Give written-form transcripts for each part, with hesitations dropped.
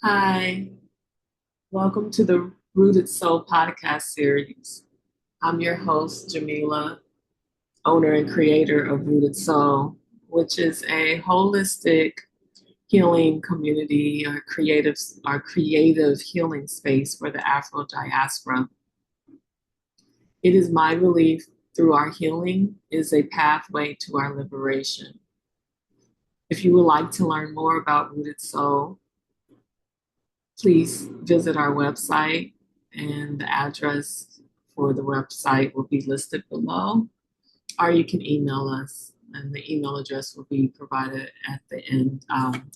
Hi, welcome to the Rooted Soul podcast series. I'm your host, Jamila, owner and creator of Rooted Soul, which is a holistic healing community or creative healing space for the Afro-Diaspora. It is my belief through our healing is a pathway to our liberation. If you would like to learn more about Rooted Soul, please visit our website, and the address for the website will be listed below, or you can email us, and the email address will be provided at the end,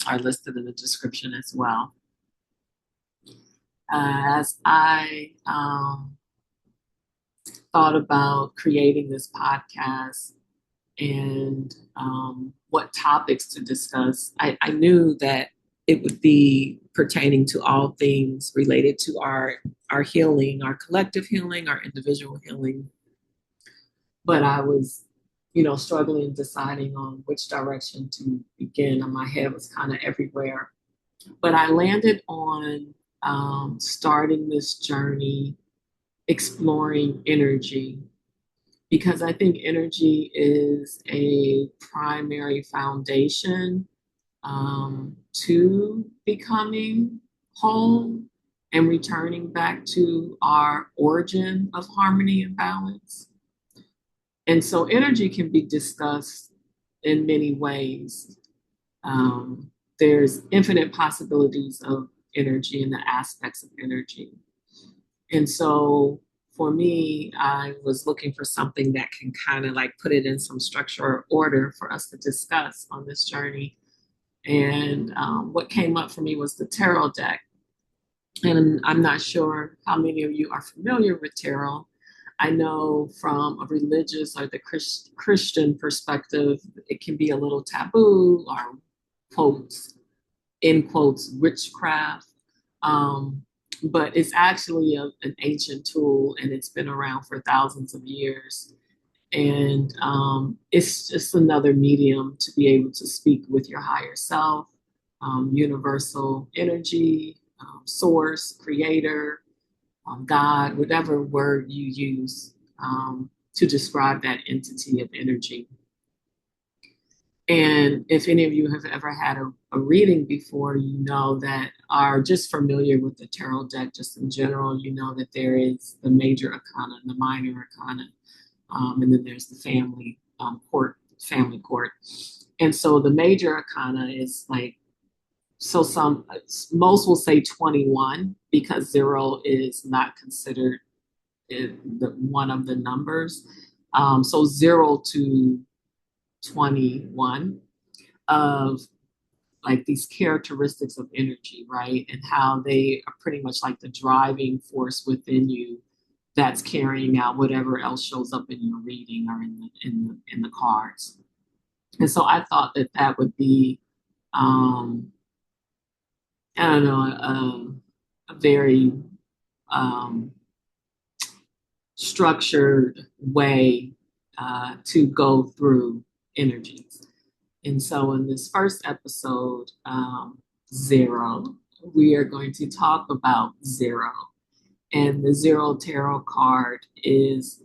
or listed in the description as well. As I thought about creating this podcast and what topics to discuss, I knew that it would be pertaining to all things related to our healing, our collective healing, our individual healing. But I was, struggling, deciding on which direction to begin, and my head was kind of everywhere. But I landed on starting this journey exploring energy because I think energy is a primary foundation to becoming whole and returning back to our origin of harmony and balance. And so energy can be discussed in many ways. Um, there's infinite possibilities of energy and the aspects of energy. And so for me, I was looking for something that can kind of like put it in some structure or order for us to discuss on this journey. And what came up for me was the tarot deck. And I'm not sure how many of you are familiar with tarot. I know from a religious or the Christian perspective, it can be a little taboo or quotes, in quotes, witchcraft. Um, but it's actually an ancient tool and it's been around for thousands of years. And it's just another medium to be able to speak with your higher self, universal energy, source, creator, God, whatever word you use to describe that entity of energy. And if any of you have ever had a reading before, you know that are just familiar with the tarot deck, just in general, you know that there is the major arcana and the minor arcana, and then there's the family court. And so the major arcana is like, so most will say 21 because zero is not considered one of the numbers. So 0 to 21 of like these characteristics of energy, right? And how they are pretty much like the driving force within you that's carrying out whatever else shows up in your reading or in the cards. And so I thought that that would be, I don't know, a very um, structured way to go through energies. And so in this first episode, Zero, we are going to talk about zero. And the zero tarot card is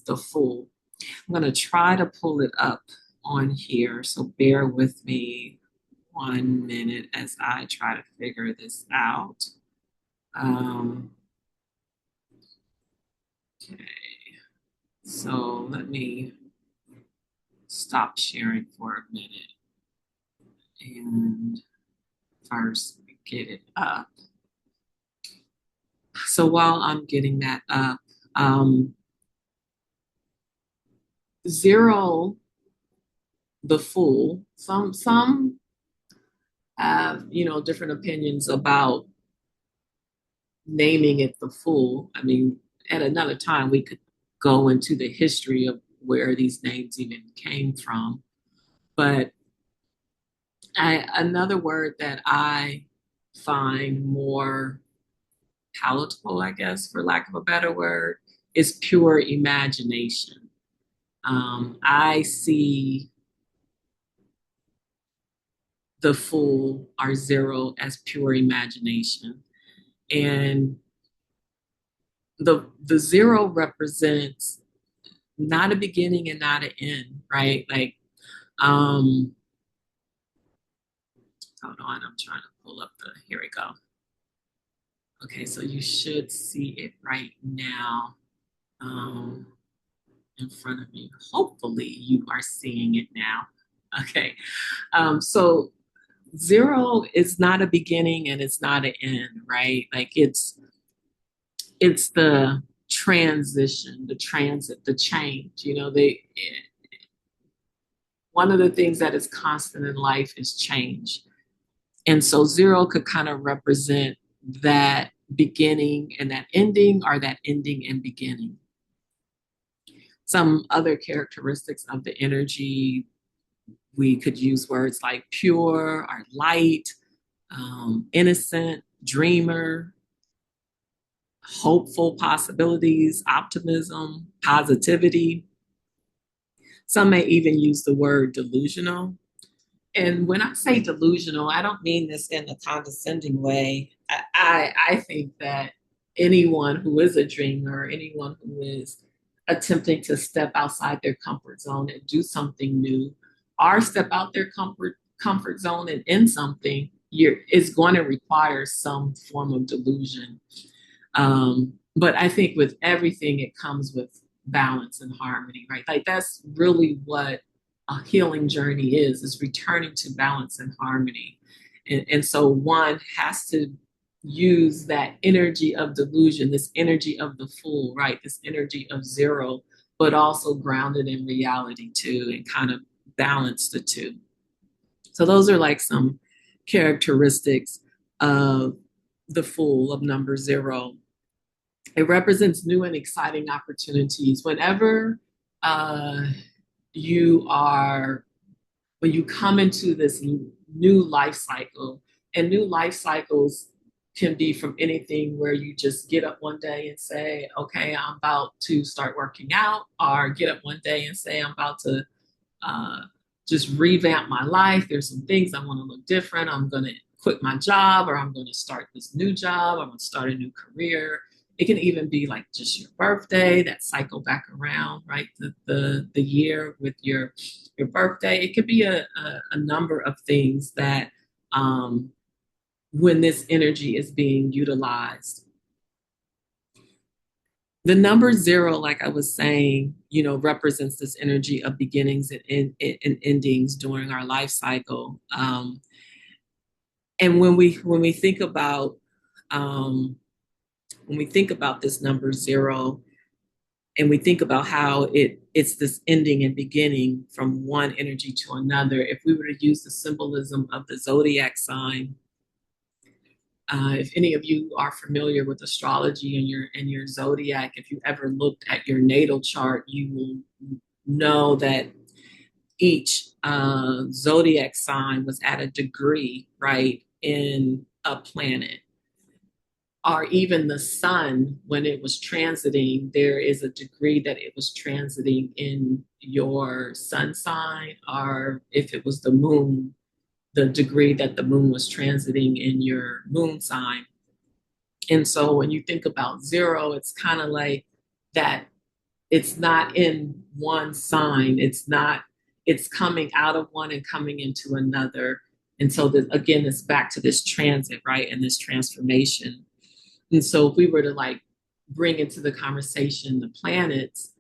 the Fool. I'm going to try to pull it up on here. So bear with me 1 minute as I try to figure this out. Um, okay. So let me stop sharing for a minute and first get it up. So while I'm getting that up, zero, the Fool. Some have different opinions about naming it the Fool. I mean, at another time we could go into the history of where these names even came from, but another word that I find more palatable, I guess, for lack of a better word, is pure imagination. I see the full, our zero, as pure imagination. And the zero represents not a beginning and not an end, right? Like, um, hold on, I'm trying to pull up here we go. Okay, so you should see it right now in front of you. Hopefully you are seeing it now. Okay, so zero is not a beginning and it's not an end, right? Like it's the transition, the transit, the change. You know, one of the things that is constant in life is change. And so zero could kind of represent that beginning and that ending, or that ending and beginning. Some other characteristics of the energy, we could use words like pure or light, innocent, dreamer, hopeful possibilities, optimism, positivity. Some may even use the word delusional. And when I say delusional, I don't mean this in a condescending way. I think that anyone who is a dreamer, anyone who is attempting to step outside their comfort zone and do something new, or step out their comfort zone and in something, is going to require some form of delusion. But I think with everything, it comes with balance and harmony, right? Like that's really what a healing journey is returning to balance and harmony. And so one has to use that energy of delusion, this energy of the fool, right? This energy of zero, but also grounded in reality too, and kind of balance the two. So those are like some characteristics of the fool, of number zero. It represents new and exciting opportunities. Whenever uh, you are, when you come into this new life cycle, and new life cycles can be from anything where you just get up one day and say, okay, I'm about to start working out, or get up one day and say, I'm about to uh, just revamp my life. There's some things I want to look different. I'm going to quit my job, or I'm going to start this new job. I'm going to start a new career. It can even be like just your birthday, that cycle back around, right? The year with your birthday. It could be a number of things that when this energy is being utilized. The number zero, like I was saying, you know, represents this energy of beginnings and endings during our life cycle. And when we think about this number zero, and we think about how it's this ending and beginning from one energy to another, if we were to use the symbolism of the zodiac sign, if any of you are familiar with astrology and your zodiac, if you ever looked at your natal chart, you will know that each zodiac sign was at a degree, right, in a planet. Or even the sun, when it was transiting, there is a degree that it was transiting in your sun sign, or if it was the moon, the degree that the moon was transiting in your moon sign. And so when you think about zero, it's kind of like that it's not in one sign. It's coming out of one and coming into another. And so again, it's back to this transit, right? And this transformation. And so if we were to like bring into the conversation the planets,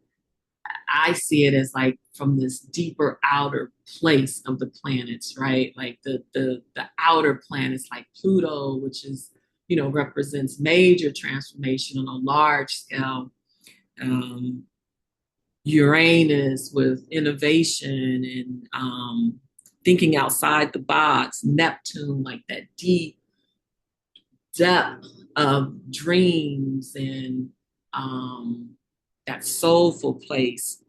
I see it as like from this deeper outer place of the planets, right? Like the outer planets like Pluto, which is, you know, represents major transformation on a large scale. Um, Uranus with innovation and thinking outside the box. Neptune, like that deep depth of dreams and that soulful place.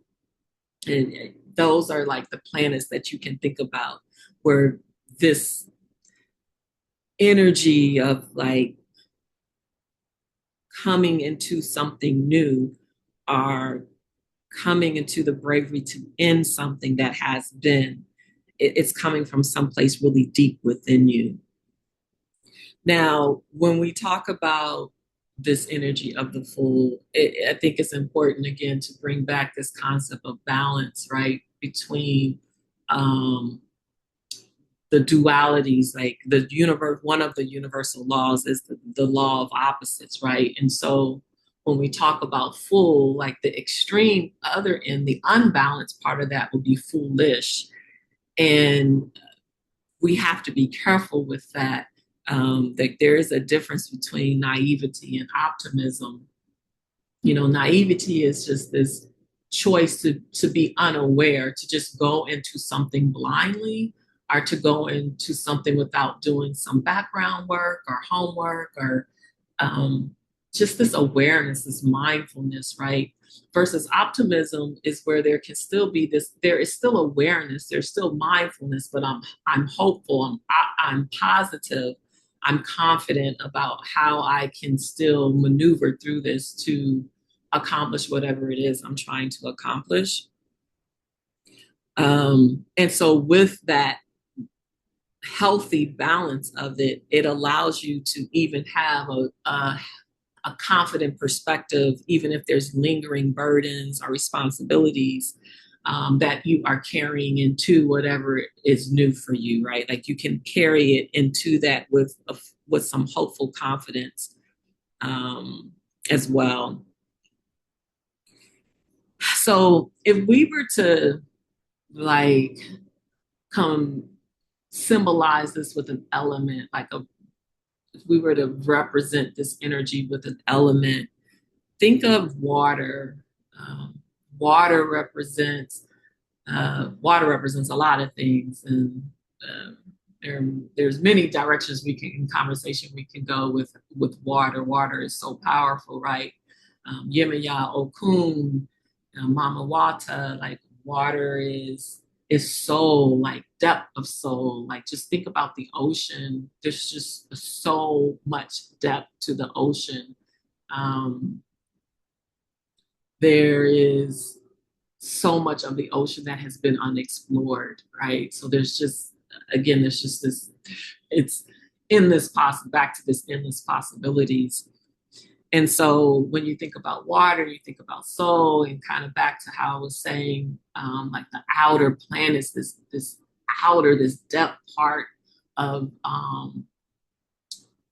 And those are like the planets that you can think about, where this energy of like coming into something new, are coming into the bravery to end something that has been. it's coming from someplace really deep within you. Now, when we talk about this energy of the fool, I think it's important again to bring back this concept of balance, right? Between um, the dualities, like the universe, one of the universal laws is the law of opposites, right? And so when we talk about full, like the extreme other end, the unbalanced part of that would be foolish. And we have to be careful with that. That there is a difference between naivety and optimism. You know, naivety is just this choice to be unaware, to just go into something blindly, or to go into something without doing some background work or homework, or um, just this awareness, this mindfulness, right? Versus optimism is where there can still be this, there is still awareness, there's still mindfulness, but I'm hopeful, I'm positive, I'm confident about how I can still maneuver through this to accomplish whatever it is I'm trying to accomplish. And so with that healthy balance of it, it allows you to even have a confident perspective, even if there's lingering burdens or responsibilities that you are carrying into whatever is new for you, right? Like you can carry it into that with some hopeful confidence as well. So if we were to like come symbolize this with an element, like if we were to represent this energy with an element, think of water. Um, water represents water represents a lot of things, and uh, there's many directions we can in conversation we can go with water. Water is so powerful, right? Yemaya Okun, Mama Wata, like water is soul, like depth of soul. Like just think about the ocean. There's just so much depth to the ocean. Um, there is so much of the ocean that has been unexplored, right? So there's just, again, there's just this, it's endless back to this endless possibilities. And so when you think about water, you think about soul, and kind of back to how I was saying, like the outer planets, this outer, this depth part of um,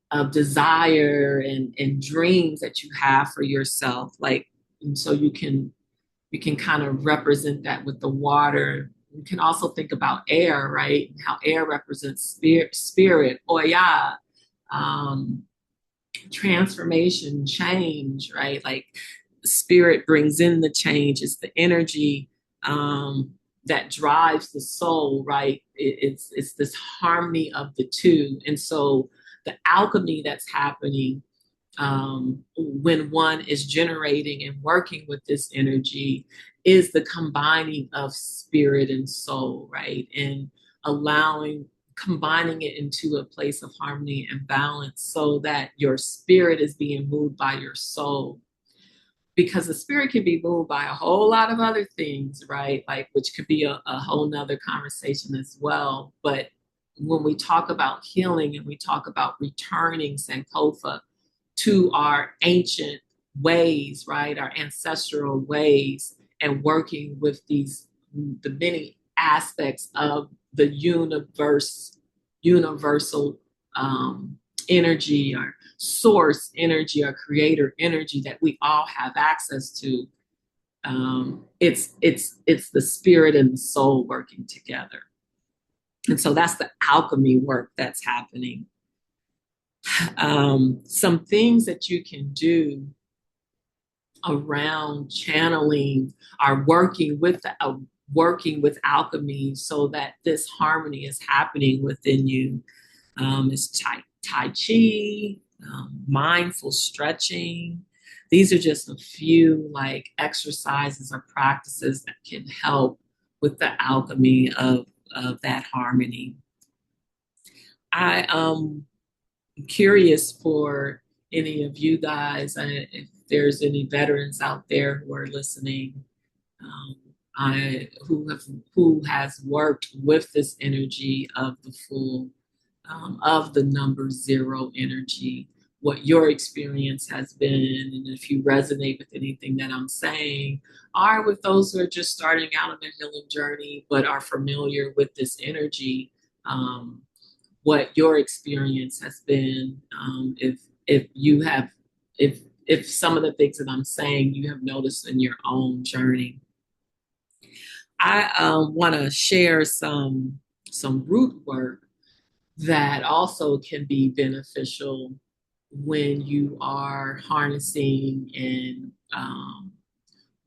of desire and dreams that you have for yourself, like, and so you can kind of represent that with the water. You can also think about air, right? And how air represents spirit, oya, um, transformation, change, right? Like spirit brings in the change. It's the energy that drives the soul, right? It's this harmony of the two, and so the alchemy that's happening when one is generating and working with this energy is the combining of spirit and soul, right? And allowing, combining it into a place of harmony and balance so that your spirit is being moved by your soul. Because the spirit can be moved by a whole lot of other things, right? Like, which could be a whole nother conversation as well. But when we talk about healing and we talk about returning Sankofa to our ancient ways, right? Our ancestral ways, and working with the many aspects of the universal energy, or source energy, or creator energy that we all have access to. It's the spirit and the soul working together. And so that's the alchemy work that's happening. Some things that you can do around channeling are working with alchemy so that this harmony is happening within you. Is tai chi, mindful stretching. These are just a few like exercises or practices that can help with the alchemy of that harmony. I curious for any of you guys, if there's any veterans out there who are listening. Um, who has worked with this energy of the full of the number zero energy, what your experience has been, and if you resonate with anything that I'm saying, or with those who are just starting out on their healing journey but are familiar with this energy, um, what your experience has been, if you have, if some of the things that I'm saying you have noticed in your own journey. I want to share some root work that also can be beneficial when you are harnessing and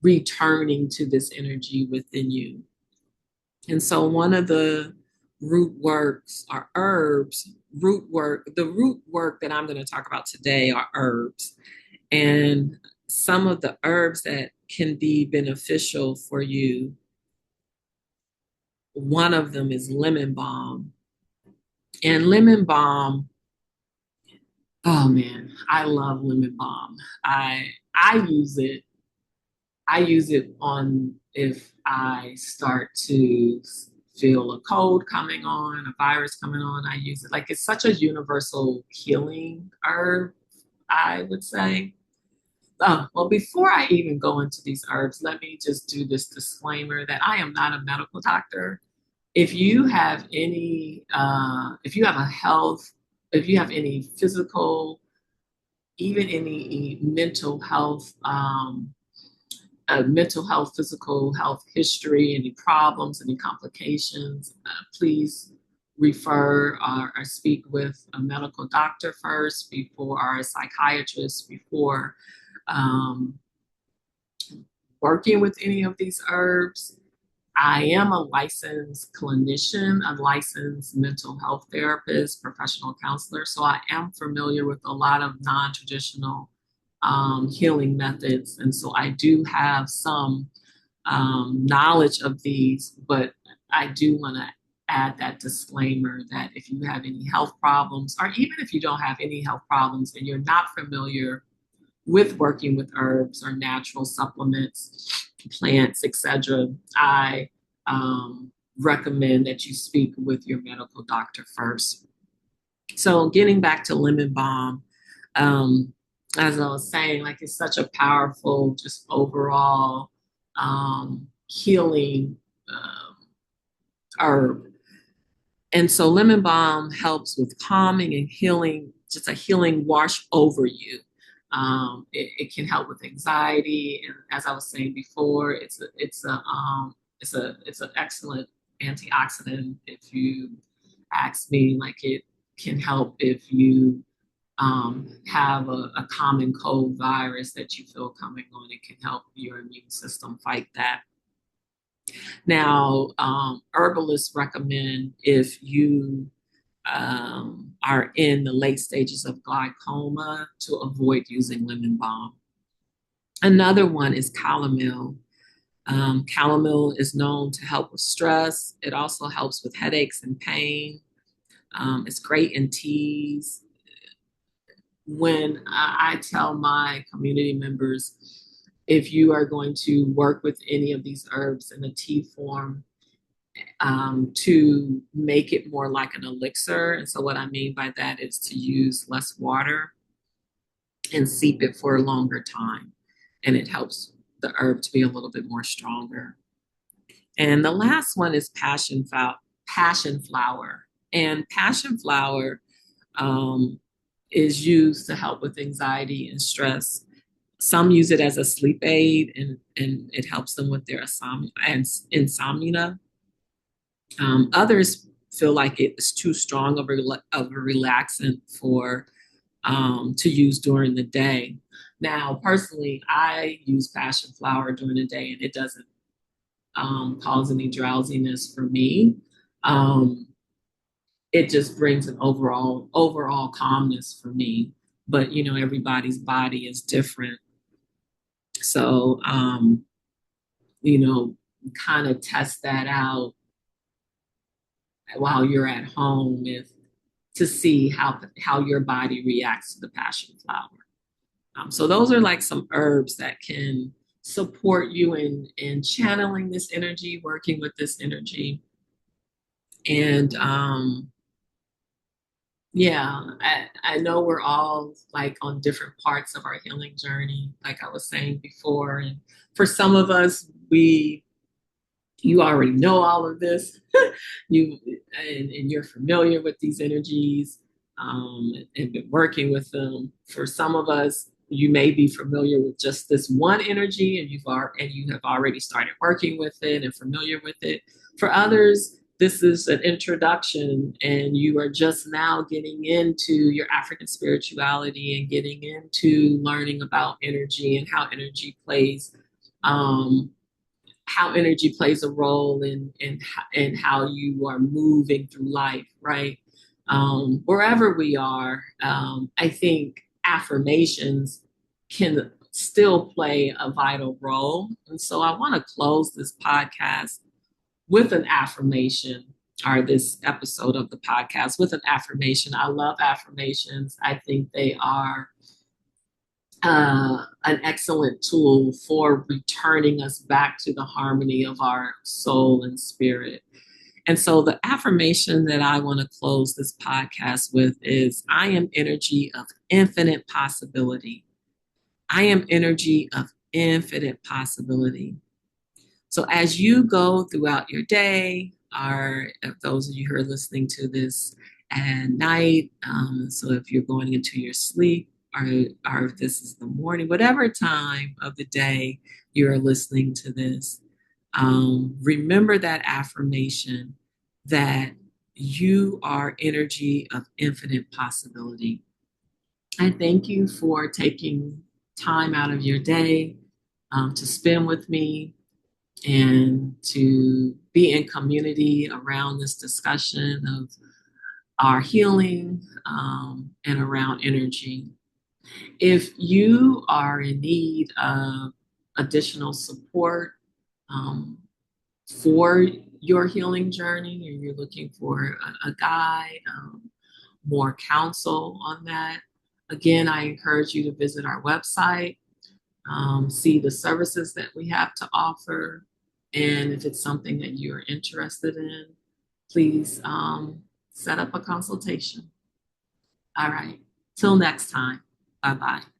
returning to this energy within you. And so one of the root works are herbs. The root work that I'm going to talk about today are herbs. And some of the herbs that can be beneficial for you, one of them is lemon balm. And lemon balm, oh man, I love lemon balm. I use it. I use it on if I start to feel a cold coming on, a virus coming on. I use it like it's such a universal healing herb, I would say. Well, before I even go into these herbs, let me just do this disclaimer that I am not a medical doctor. If you have any, if you have a health, if you have any physical, even any mental health, physical health history, any problems, any complications, please refer or speak with a medical doctor first before, or a psychiatrist before um, working with any of these herbs. I am a licensed clinician, a licensed mental health therapist, professional counselor. So I am familiar with a lot of non traditional healing methods. And so I do have some knowledge of these, but I do want to add that disclaimer that if you have any health problems, or even if you don't have any health problems and you're not familiar with working with herbs or natural supplements, plants, etc., I recommend that you speak with your medical doctor first. So, getting back to lemon balm, um, as I was saying, like it's such a powerful, just overall healing herb. And so lemon balm helps with calming and healing, just a healing wash over you. It can help with anxiety, and as I was saying before, it's an excellent antioxidant. If you ask me, like it can help if you have a common cold virus that you feel coming on. It can help your immune system fight that. Now, herbalists recommend if you are in the late stages of glaucoma to avoid using lemon balm. Another one is calomel. Calomel is known to help with stress. It also helps with headaches and pain. It's great in teas. When I tell my community members, if you are going to work with any of these herbs in a tea form, to make it more like an elixir. And so, what I mean by that is to use less water and steep it for a longer time. And it helps the herb to be a little bit more stronger. And the last one is passion flower. And passion flower is used to help with anxiety and stress. Some use it as a sleep aid, and it helps them with their insomnia. Others feel like it's too strong of a relaxant for to use during the day. Now, personally, I use passion flower during the day, and it doesn't cause any drowsiness for me. Um, it just brings an overall calmness for me. But you know, everybody's body is different, so you know, kind of test that out while you're at home if to see how your body reacts to the passion flower. So those are like some herbs that can support you in channeling this energy, working with this energy. And yeah, I know we're all like on different parts of our healing journey, like I was saying before. And for some of us, you already know all of this. you and you're familiar with these energies, and been working with them. For some of us, you may be familiar with just this one energy, and you have already started working with it and familiar with it. For others, this is an introduction, and you are just now getting into your African spirituality and getting into learning about energy and um, how energy plays a role in how you are moving through life, right? Wherever we are, I think affirmations can still play a vital role. And so I want to close this podcast with an affirmation, or this episode of the podcast with an affirmation. I love affirmations. I think they are an excellent tool for returning us back to the harmony of our soul and spirit. And so the affirmation that I want to close this podcast with is I am energy of infinite possibility. I am energy of infinite possibility. So as you go throughout your day, or if those of you who are listening to this at night, so if you're going into your sleep, or if this is the morning, whatever time of the day you're listening to this, remember that affirmation that you are energy of infinite possibility. I thank you for taking time out of your day to spend with me and to be in community around this discussion of our healing, and around energy. If you are in need of additional support, um, for your healing journey, or you're looking for a guide, more counsel on that, again, I encourage you to visit our website, see the services that we have to offer. And if it's something that you're interested in, please set up a consultation. All right. Till next time. Bye bye.